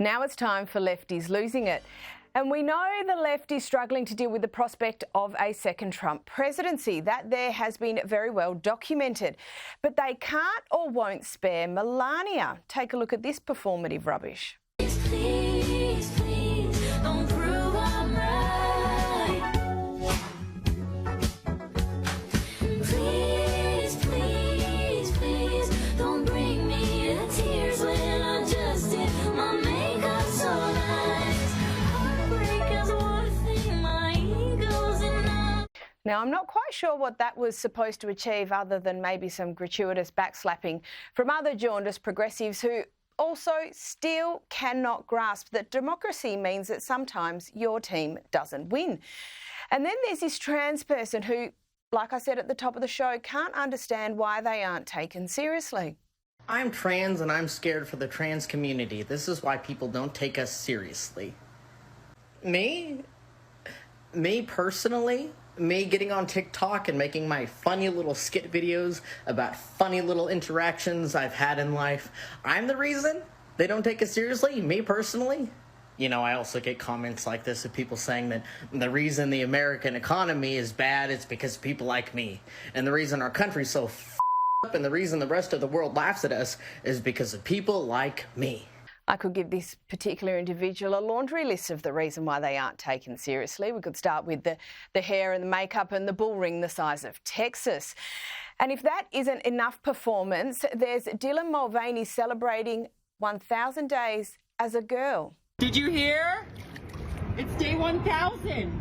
Now it's time for lefties losing it. And we know the left is struggling to deal with the prospect of a second Trump presidency. That there has been very well documented. But they can't or won't spare Melania. Take a look at this performative rubbish. Please, please, don't prove I'm right. Please, please, please, don't bring me to tears when I just did my makeup so nice. Heartbreak is one thing, my ego's enough. Now, I'm not quite sure what that was supposed to achieve other than maybe some gratuitous backslapping from other jaundiced progressives who also still cannot grasp that democracy means that sometimes your team doesn't win. And then there's this trans person who, like I said at the top of the show, can't understand why they aren't taken seriously. I'm trans and I'm scared for the trans community. This is why people don't take us seriously. Me personally, me getting on TikTok and making my funny little skit videos about funny little interactions I've had in life, I'm the reason they don't take us seriously, me personally. You know, I also get comments like this of people saying that the reason the American economy is bad is because of people like me. And the reason our country's so up and the reason the rest of the world laughs at us is because of people like me. I could give this particular individual a laundry list of the reason why they aren't taken seriously. We could start with the hair and the makeup and the bull ring the size of Texas. And if that isn't enough performance, there's Dylan Mulvaney celebrating 1,000 days as a girl. Did you hear? It's day 1,000.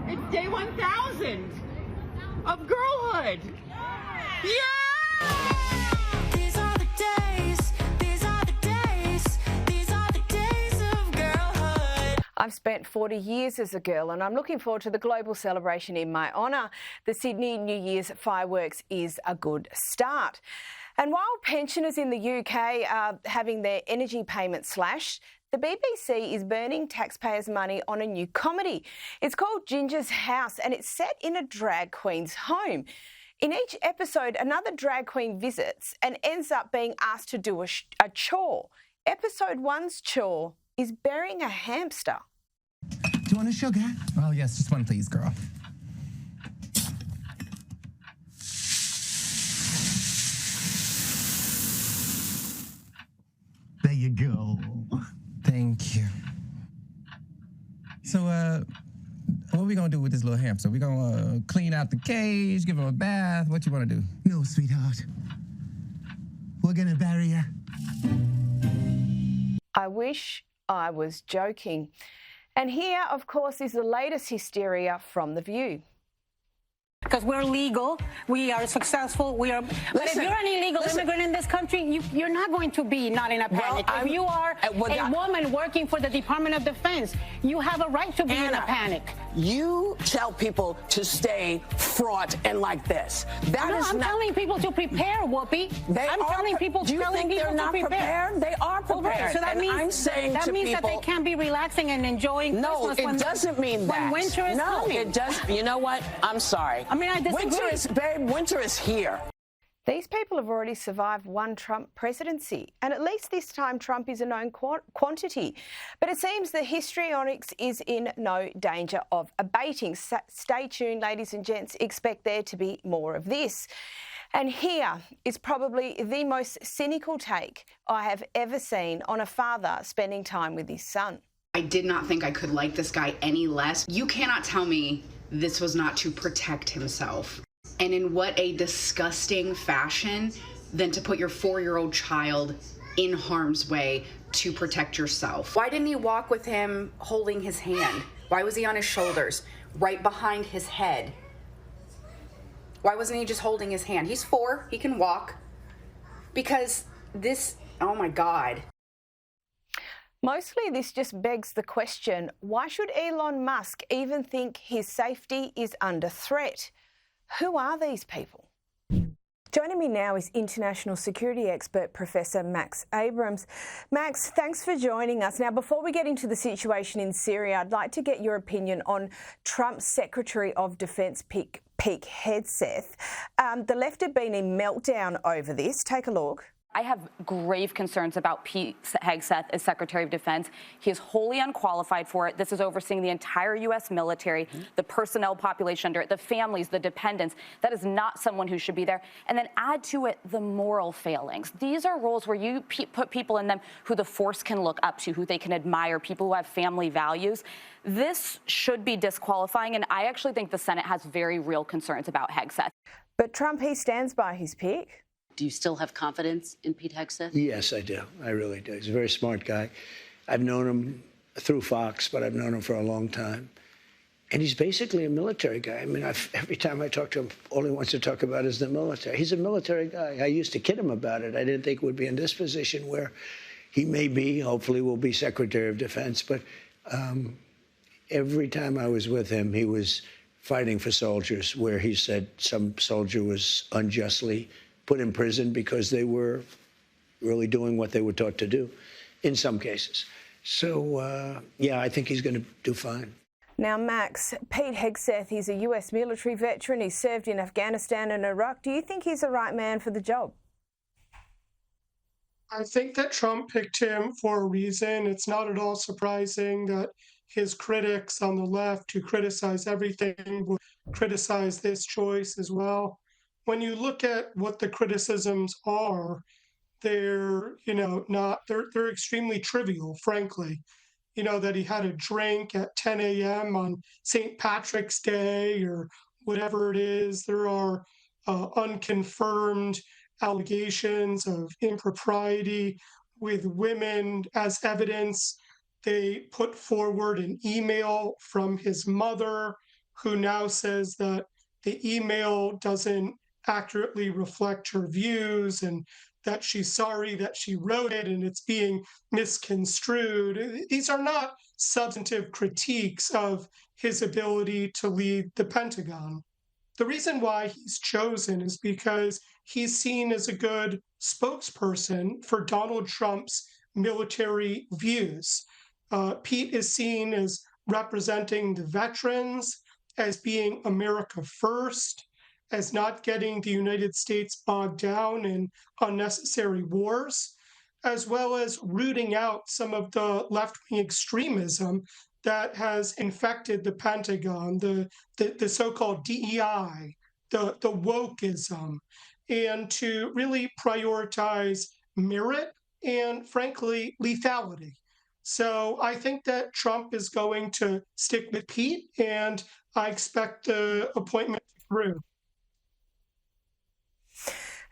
It's day 1,000 of girlhood. Yeah! These are the days, these are the days, these are the days of girlhood. I've spent 40 years as a girl and I'm looking forward to the global celebration in my honour. The Sydney New Year's fireworks is a good start. And while pensioners in the UK are having their energy payments slashed, the BBC is burning taxpayers' money on a new comedy. It's called Ginger's House and it's set in a drag queen's home. In each episode, another drag queen visits and ends up being asked to do a chore. Episode 1's chore is burying a hamster. Do you want a sugar? Oh, yes, just one, please, girl. There you go. Thank you. So, what are we gonna do with this little hamster? We gonna clean out the cage, give him a bath? What you wanna do? No, sweetheart. We're gonna bury her. I wish I was joking. And here, of course, is the latest hysteria from The View. Because we're legal, we are successful, we are. But if you're an illegal immigrant in this country, you're not going to be not in a panic. If you are a woman working for the Department of Defense, you have a right to be in a panic. You tell people to stay fraught and like this. I'm telling people to prepare, Whoopi. I'm telling people to prepare. They are prepared. So that means that they can't be relaxing and enjoying Christmas. No, it doesn't mean that. When winter is coming. No, it does. You know what? I'm sorry. I mean, I disagree. Winter is here. These people have already survived one Trump presidency, and at least this time Trump is a known quantity. But it seems the histrionics is in no danger of abating. Stay tuned, ladies and gents, expect there to be more of this. And here is probably the most cynical take I have ever seen on a father spending time with his son. I did not think I could like this guy any less. You cannot tell me this was not to protect himself. And in what a disgusting fashion than to put your 4-year-old child in harm's way to protect yourself. Why didn't he walk with him holding his hand? Why was he on his shoulders, right behind his head? Why wasn't he just holding his hand? He's 4, he can walk. Because this, oh my God. Mostly this just begs the question, why should Elon Musk even think his safety is under threat? Who are these people? Joining me now is international security expert Professor Max Abrams. Max, thanks for joining us. Now, before we get into the situation in Syria, I'd like to get your opinion on Trump's Secretary of Defence Pete Hegseth. The left have been in meltdown over this. Take a look. I have grave concerns about Pete Hegseth as Secretary of Defense. He is wholly unqualified for it. This is overseeing the entire U.S. military, the personnel population under it, the families, the dependents. That is not someone who should be there. And then add to it the moral failings. These are roles where you put people in them who the force can look up to, who they can admire, people who have family values. This should be disqualifying, and I actually think the Senate has very real concerns about Hegseth. But Trump, he stands by his pick. Do you still have confidence in Pete Hegseth? Yes, I do. I really do. He's a very smart guy. I've known him through Fox, but I've known him for a long time. And he's basically a military guy. I mean, every time I talk to him, all he wants to talk about is the military. He's a military guy. I used to kid him about it. I didn't think would be in this position where he may be, hopefully will be Secretary of Defense. But every time I was with him, he was fighting for soldiers, where he said some soldier was unjustly put in prison because they were really doing what they were taught to do in some cases. So, yeah, I think he's going to do fine. Now, Max, Pete Hegseth, he's a US military veteran. He served in Afghanistan and Iraq. Do you think he's the right man for the job? I think that Trump picked him for a reason. It's not at all surprising that his critics on the left, who criticize everything, will criticize this choice as well. When you look at what the criticisms are, they're they're extremely trivial, frankly. You know, that he had a drink at 10 a.m. on St. Patrick's Day or whatever it is. There are unconfirmed allegations of impropriety with women as evidence. They put forward an email from his mother, who now says that the email doesn't accurately reflect her views and that she's sorry that she wrote it and it's being misconstrued. These are not substantive critiques of his ability to lead the Pentagon. The reason why he's chosen is because he's seen as a good spokesperson for Donald Trump's military views. Pete is seen as representing the veterans, as being America first, as not getting the United States bogged down in unnecessary wars, as well as rooting out some of the left-wing extremism that has infected the Pentagon, the so-called DEI, the wokeism, and to really prioritize merit and, frankly, lethality. So I think that Trump is going to stick with Pete, and I expect the appointment through.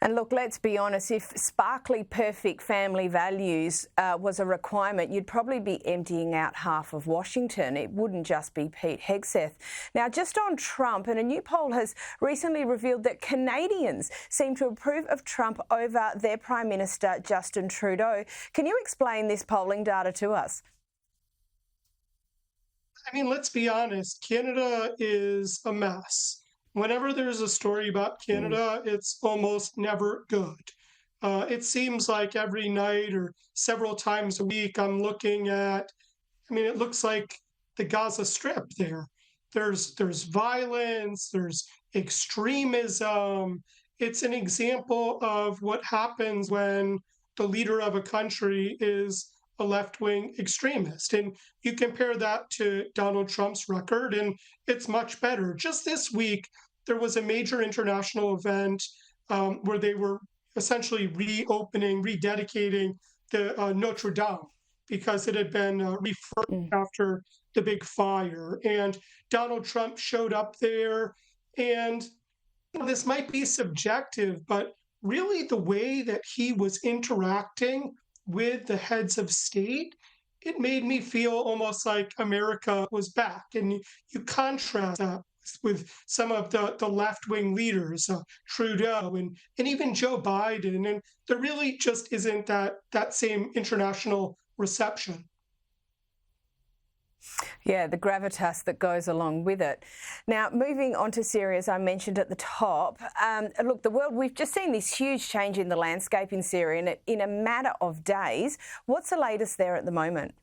And look, let's be honest, if sparkly, perfect family values was a requirement, you'd probably be emptying out half of Washington. It wouldn't just be Pete Hegseth. Now, just on Trump, and a new poll has recently revealed that Canadians seem to approve of Trump over their Prime Minister, Justin Trudeau. Can you explain this polling data to us? I mean, let's be honest, Canada is a mess. Whenever there's a story about Canada, it's almost never good. It seems like every night or several times a week, I'm looking at, I mean, it looks like the Gaza Strip there. There's violence, there's extremism. It's an example of what happens when the leader of a country is a left-wing extremist. And you compare that to Donald Trump's record, and it's much better. Just this week, there was a major international event where they were essentially rededicating the Notre Dame because it had been refurbished after the big fire. And Donald Trump showed up there. And this might be subjective, but really the way that he was interacting with the heads of state, it made me feel almost like America was back. And you contrast that with some of the left-wing leaders, Trudeau and even Joe Biden, and there really just isn't that same international reception. Yeah, the gravitas that goes along with it. Now, moving on to Syria, as I mentioned at the top, look, the world, we've just seen this huge change in the landscape in Syria and in a matter of days. What's the latest there at the moment?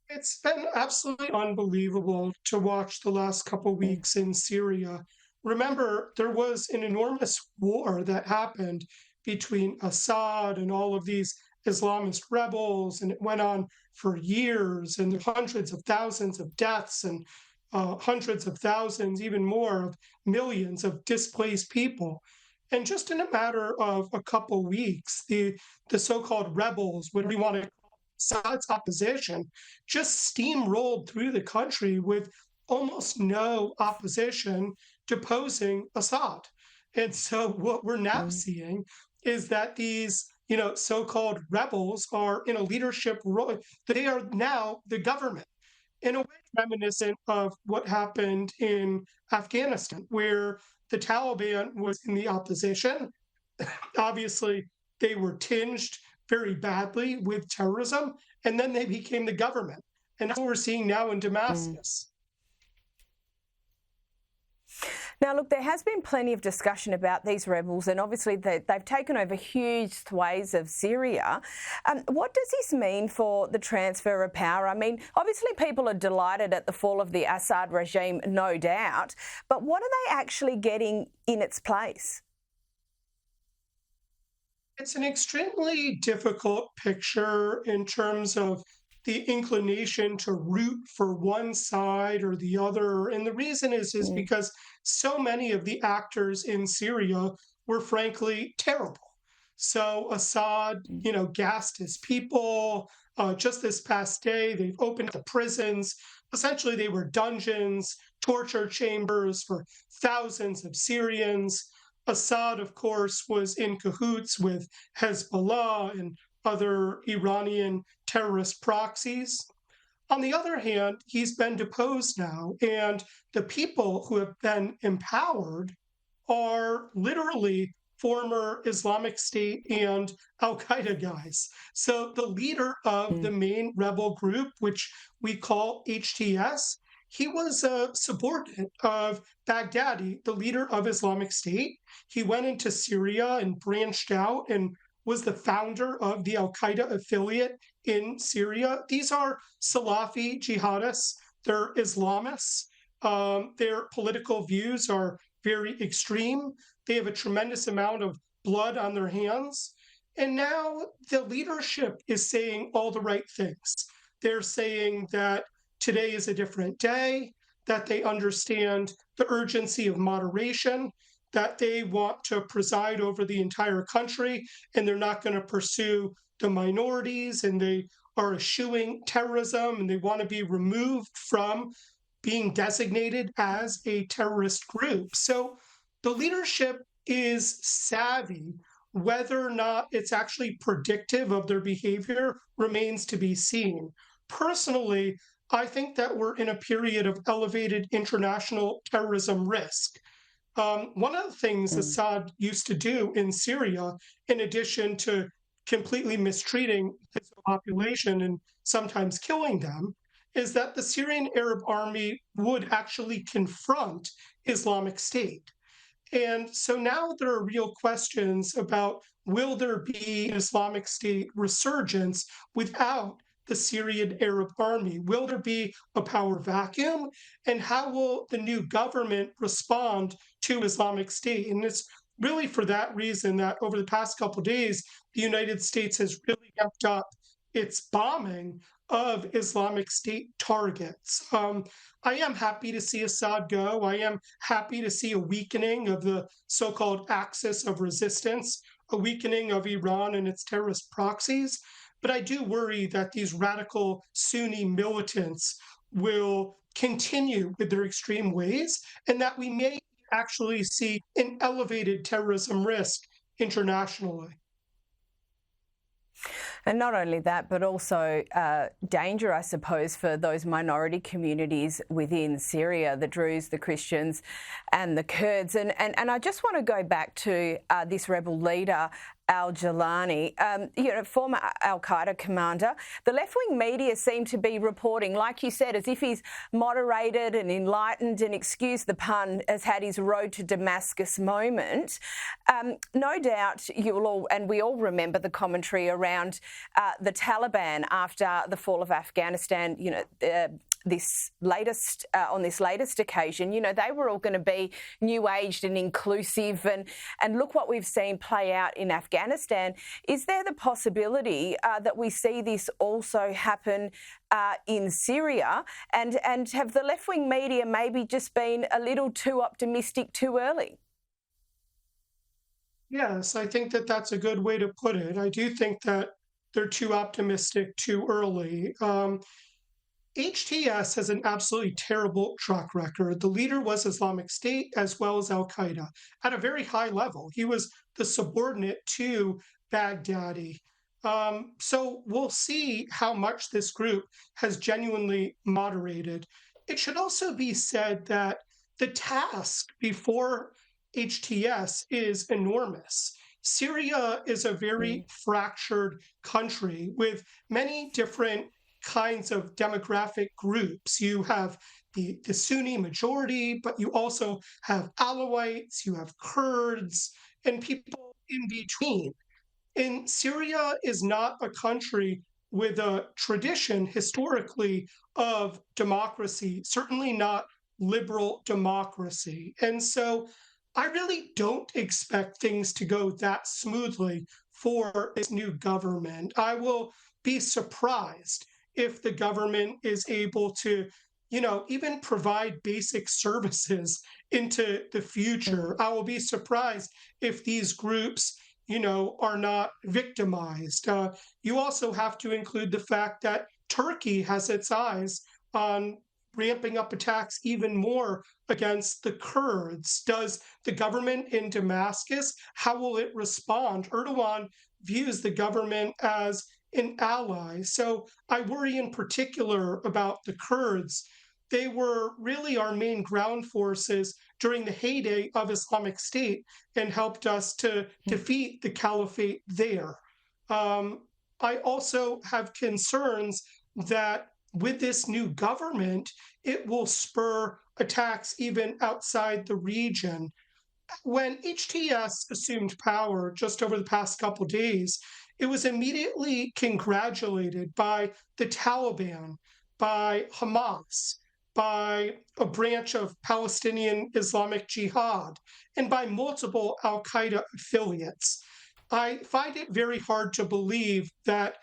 It's been absolutely unbelievable to watch the last couple of weeks in Syria. Remember, there was an enormous war that happened between Assad and all of these Islamist rebels, and it went on for years, and hundreds of thousands of deaths and hundreds of thousands, even more, of millions of displaced people. And just in a matter of a couple weeks, the so-called rebels, what we want to call Assad's opposition, just steamrolled through the country with almost no opposition deposing Assad. And so what we're now seeing is that these, so-called rebels are in a leadership role. They are now the government, in a way reminiscent of what happened in Afghanistan, where the Taliban was in the opposition. Obviously, they were tinged very badly with terrorism, and then they became the government. And that's what we're seeing now in Damascus. Now, look, there has been plenty of discussion about these rebels, and obviously they've taken over huge swathes of Syria. What does this mean for the transfer of power? I mean, obviously people are delighted at the fall of the Assad regime, no doubt, but what are they actually getting in its place? It's an extremely difficult picture in terms of the inclination to root for one side or the other. And the reason is because so many of the actors in Syria were frankly terrible. So Assad, gassed his people. Just this past day, they've opened the prisons. Essentially, they were dungeons, torture chambers for thousands of Syrians. Assad, of course, was in cahoots with Hezbollah and other Iranian terrorist proxies. On the other hand, he's been deposed now, and the people who have been empowered are literally former Islamic State and Al-Qaeda guys. So the leader of the main rebel group, which we call HTS, he was a subordinate of Baghdadi, the leader of Islamic State. He went into Syria and branched out and was the founder of the Al-Qaeda affiliate in Syria. These are Salafi jihadists. They're Islamists. Their political views are very extreme. They have a tremendous amount of blood on their hands. And now the leadership is saying all the right things. They're saying that today is a different day, that they understand the urgency of moderation, that they want to preside over the entire country, and they're not going to pursue the minorities, and they are eschewing terrorism, and they want to be removed from being designated as a terrorist group. So the leadership is savvy. Whether or not it's actually predictive of their behavior remains to be seen. Personally, I think that we're in a period of elevated international terrorism risk. One of the things Assad used to do in Syria, in addition to completely mistreating his population and sometimes killing them, is that the Syrian Arab army would actually confront Islamic State. And so now there are real questions about, will there be an Islamic State resurgence without the Syrian Arab army? Will there be a power vacuum? And how will the new government respond to Islamic State? And it's really for that reason that over the past couple of days, the United States has really amped up its bombing of Islamic State targets. I am happy to see Assad go. I am happy to see a weakening of the so-called axis of resistance, a weakening of Iran and its terrorist proxies. But I do worry that these radical Sunni militants will continue with their extreme ways, and that we may actually see an elevated terrorism risk internationally. And not only that, but also danger, I suppose, for those minority communities within Syria, the Druze, the Christians and the Kurds. And I just want to go back to this rebel leader, al-Jilani, former al-Qaeda commander. The left-wing media seem to be reporting, like you said, as if he's moderated and enlightened and, excuse the pun, has had his road to Damascus moment. No doubt you will all, and we all remember the commentary around the Taliban after the fall of Afghanistan, this latest occasion, you know, they were all going to be new-aged and inclusive, and look what we've seen play out in Afghanistan. Is there the possibility that we see this also happen in Syria, and have the left-wing media maybe just been a little too optimistic too early? Yes, I think that that's a good way to put it. I do think that they're too optimistic too early. HTS has an absolutely terrible track record. The leader was Islamic State as well as Al Qaeda at a very high level. He was the subordinate to Baghdadi. So we'll see how much this group has genuinely moderated. It should also be said that the task before HTS is enormous. Syria is a very fractured country with many different kinds of demographic groups. You have the Sunni majority, but you also have Alawites, you have Kurds, and people in between. And Syria is not a country with a tradition historically of democracy, certainly not liberal democracy. And so I really don't expect things to go that smoothly for this new government. I will be surprised if the government is able to, you know, even provide basic services into the future. I will be surprised if these groups, you know, are not victimized. You also have to include the fact that Turkey has its eyes on ramping up attacks even more against the Kurds. Does the government in Damascus, how will it respond? Erdogan views the government as an ally. So I worry in particular about the Kurds. They were really our main ground forces during the heyday of Islamic State and helped us to defeat the caliphate there. I also have concerns that with this new government, it will spur attacks even outside the region. When HTS assumed power just over the past couple of days, it was immediately congratulated by the Taliban, by Hamas, by a branch of Palestinian Islamic Jihad, and by multiple Al Qaeda affiliates. I find it very hard to believe that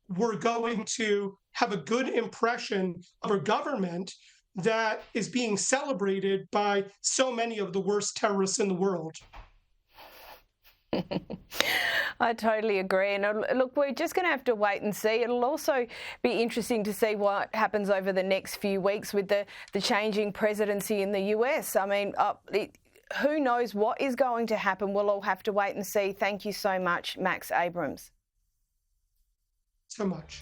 we're going to have a good impression of a government that is being celebrated by so many of the worst terrorists in the world. I totally agree. And look, we're just going to have to wait and see. It'll also be interesting to see what happens over the next few weeks with the changing presidency in the US. I mean, who knows what is going to happen? We'll all have to wait and see. Thank you so much, Max Abrams. So much.